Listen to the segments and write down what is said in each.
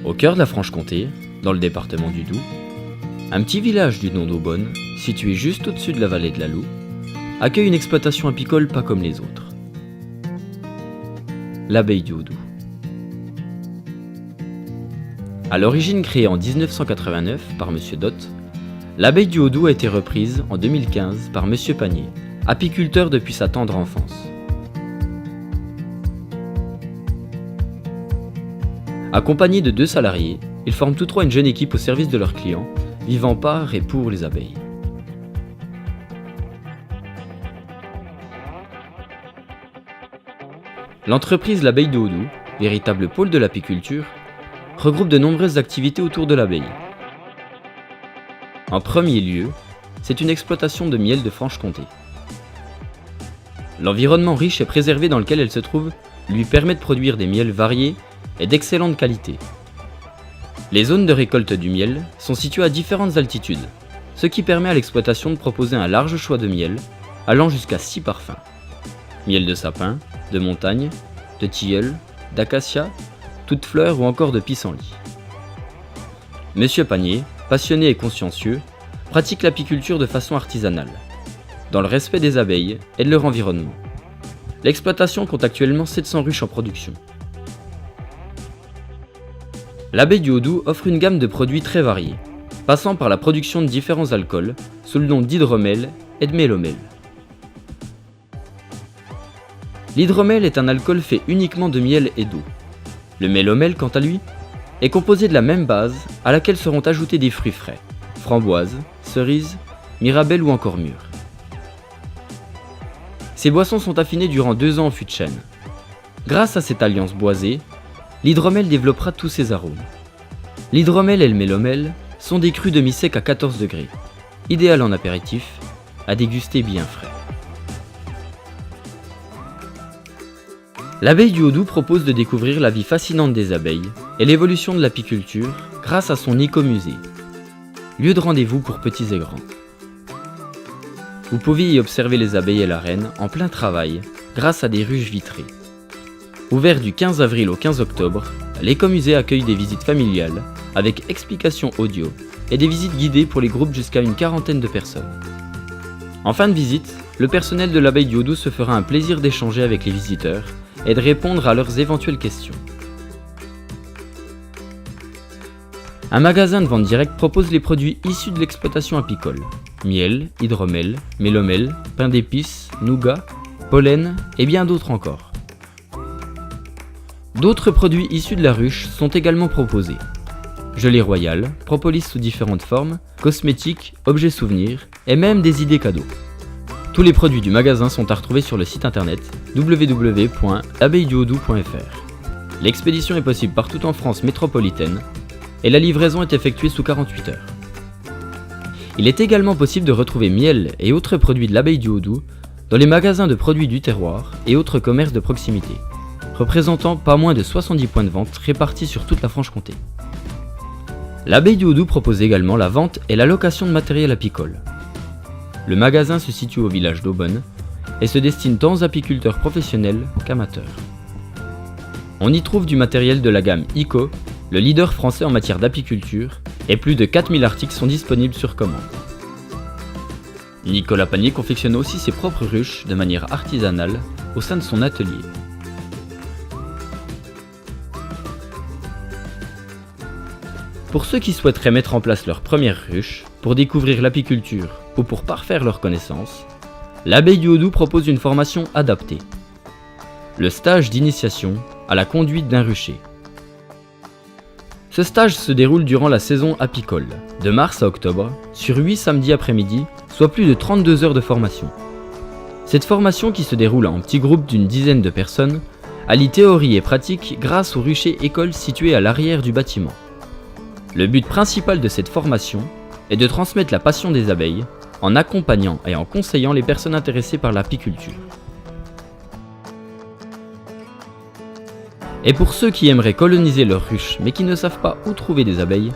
Au cœur de la Franche-Comté, dans le département du Doubs, un petit village du nom d'Aubonne, situé juste au-dessus de la vallée de la Loue, accueille une exploitation apicole pas comme les autres. L'abbaye du Haut-Doubs. À l'origine créée en 1989 par M. Dott, l'abbaye du Haut-Doubs a été reprise en 2015 par M. Panier, apiculteur depuis sa tendre enfance. Accompagnés de 2 salariés, ils forment tous 3 une jeune équipe au service de leurs clients, vivant par et pour les abeilles. L'entreprise L'Abeille du Haut-Doubs, véritable pôle de l'apiculture, regroupe de nombreuses activités autour de l'abeille. En premier lieu, c'est une exploitation de miel de Franche-Comté. L'environnement riche et préservé dans lequel elle se trouve lui permet de produire des miels variés et d'excellente qualité. Les zones de récolte du miel sont situées à différentes altitudes, ce qui permet à l'exploitation de proposer un large choix de miel, allant jusqu'à 6 parfums. Miel de sapin, de montagne, de tilleul, d'acacia, toutes fleurs ou encore de pissenlit. Monsieur Panier, passionné et consciencieux, pratique l'apiculture de façon artisanale, dans le respect des abeilles et de leur environnement. L'exploitation compte actuellement 700 ruches en production. L'abbaye du Haut-Doubs offre une gamme de produits très variés, passant par la production de différents alcools sous le nom d'hydromel et de mélomel. L'hydromel est un alcool fait uniquement de miel et d'eau. Le mélomel, quant à lui, est composé de la même base à laquelle seront ajoutés des fruits frais, framboises, cerises, mirabelles ou encore mûres. Ces boissons sont affinées durant 2 ans en fût de chêne. Grâce à cette alliance boisée, l'hydromel développera tous ses arômes. L'hydromel et le mélomel sont des crus demi-secs à 14 degrés, idéal en apéritif, à déguster bien frais. L'abbaye du Haut-Doubs propose de découvrir la vie fascinante des abeilles et l'évolution de l'apiculture grâce à son écomusée, lieu de rendez-vous pour petits et grands. Vous pouvez y observer les abeilles et la reine en plein travail grâce à des ruches vitrées. Ouvert du 15 avril au 15 octobre, l'écomusée accueille des visites familiales avec explications audio et des visites guidées pour les groupes jusqu'à une 40aine de personnes. En fin de visite, le personnel de l'abbaye du Haut-Doubs se fera un plaisir d'échanger avec les visiteurs et de répondre à leurs éventuelles questions. Un magasin de vente directe propose les produits issus de l'exploitation apicole: miel, hydromel, mélomel, pain d'épices, nougat, pollen et bien d'autres encore. D'autres produits issus de la ruche sont également proposés: gelée royale, propolis sous différentes formes, cosmétiques, objets souvenirs et même des idées cadeaux. Tous les produits du magasin sont à retrouver sur le site internet www.abbayeduhautdoubs.fr. L'expédition est possible partout en France métropolitaine et la livraison est effectuée sous 48 heures. Il est également possible de retrouver miel et autres produits de l'abbaye du Haut-Doubs dans les magasins de produits du terroir et autres commerces de proximité, représentant pas moins de 70 points de vente répartis sur toute la Franche-Comté. L'abbaye du Haut-Doubs propose également la vente et la location de matériel apicole. Le magasin se situe au village d'Aubonne et se destine tant aux apiculteurs professionnels qu'amateurs. On y trouve du matériel de la gamme ICO, le leader français en matière d'apiculture, et plus de 4000 articles sont disponibles sur commande. Nicolas Panier confectionne aussi ses propres ruches de manière artisanale au sein de son atelier. Pour ceux qui souhaiteraient mettre en place leur première ruche, pour découvrir l'apiculture ou pour parfaire leurs connaissances, l'abbaye du Haut-Doubs propose une formation adaptée. Le stage d'initiation à la conduite d'un rucher. Ce stage se déroule durant la saison apicole, de mars à octobre, sur 8 samedis après-midi, soit plus de 32 heures de formation. Cette formation, qui se déroule en petits groupes d'une dizaine de personnes, allie théorie et pratique grâce au rucher école situé à l'arrière du bâtiment. Le but principal de cette formation est de transmettre la passion des abeilles en accompagnant et en conseillant les personnes intéressées par l'apiculture. Et pour ceux qui aimeraient coloniser leur ruche mais qui ne savent pas où trouver des abeilles,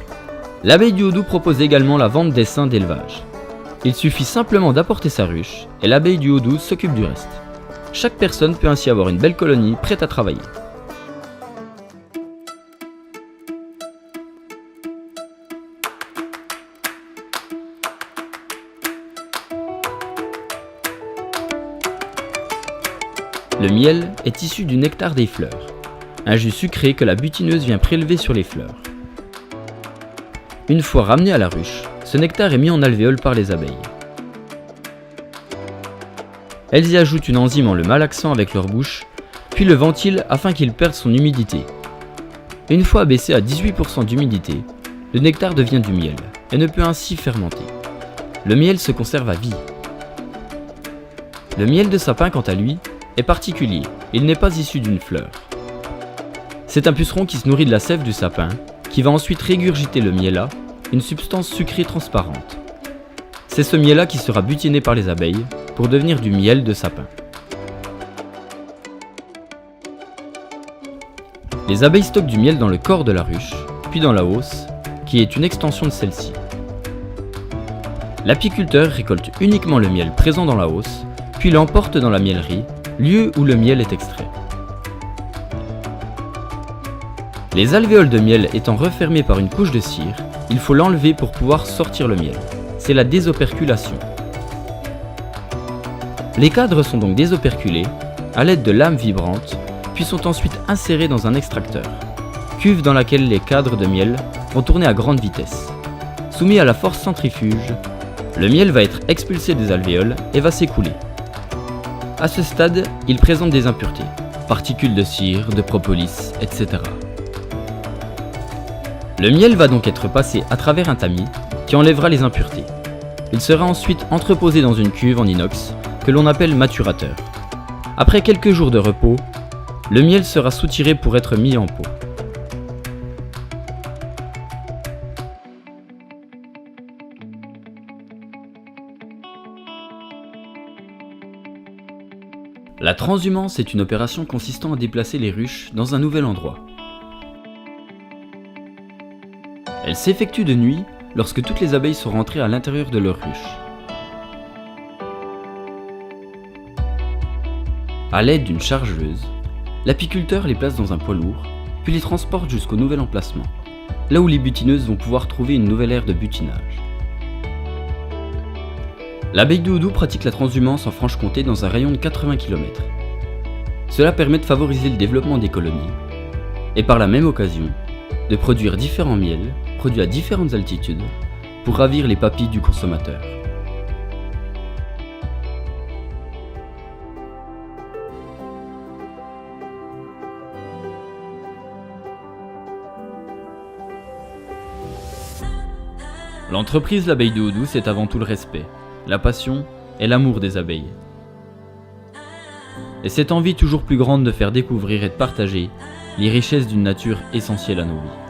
l'abbaye du Haut-Doubs propose également la vente d'essaims d'élevage. Il suffit simplement d'apporter sa ruche et l'abbaye du Haut-Doubs s'occupe du reste. Chaque personne peut ainsi avoir une belle colonie prête à travailler. Le miel est issu du nectar des fleurs, un jus sucré que la butineuse vient prélever sur les fleurs. Une fois ramené à la ruche, ce nectar est mis en alvéole par les abeilles. Elles y ajoutent une enzyme en le malaxant avec leur bouche, puis le ventilent afin qu'il perde son humidité. Une fois abaissé à 18% d'humidité, le nectar devient du miel et ne peut ainsi fermenter. Le miel se conserve à vie. Le miel de sapin, quant à lui, est particulier, il n'est pas issu d'une fleur. C'est un puceron qui se nourrit de la sève du sapin, qui va ensuite régurgiter le miella, une substance sucrée transparente. C'est ce miel-là qui sera butiné par les abeilles pour devenir du miel de sapin. Les abeilles stockent du miel dans le corps de la ruche, puis dans la hausse, qui est une extension de celle-ci. L'apiculteur récolte uniquement le miel présent dans la hausse, puis l'emporte dans la miellerie, lieu où le miel est extrait. Les alvéoles de miel étant refermées par une couche de cire, il faut l'enlever pour pouvoir sortir le miel. C'est la désoperculation. Les cadres sont donc désoperculés à l'aide de lames vibrantes, puis sont ensuite insérés dans un extracteur, cuve dans laquelle les cadres de miel vont tourner à grande vitesse. Soumis à la force centrifuge, le miel va être expulsé des alvéoles et va s'écouler. À ce stade, il présente des impuretés, particules de cire, de propolis, etc. Le miel va donc être passé à travers un tamis qui enlèvera les impuretés. Il sera ensuite entreposé dans une cuve en inox que l'on appelle maturateur. Après quelques jours de repos, le miel sera soutiré pour être mis en pot. La transhumance est une opération consistant à déplacer les ruches dans un nouvel endroit. Elle s'effectue de nuit lorsque toutes les abeilles sont rentrées à l'intérieur de leur ruche. À l'aide d'une chargeuse, l'apiculteur les place dans un poids lourd, puis les transporte jusqu'au nouvel emplacement, là où les butineuses vont pouvoir trouver une nouvelle aire de butinage. L'abeille de Houdou pratique la transhumance en Franche-Comté dans un rayon de 80 km. Cela permet de favoriser le développement des colonies, et par la même occasion, de produire différents miels, produits à différentes altitudes, pour ravir les papilles du consommateur. L'entreprise L'Abeille de Houdou, c'est avant tout le respect, la passion et l'amour des abeilles. Et cette envie toujours plus grande de faire découvrir et de partager les richesses d'une nature essentielle à nos vies.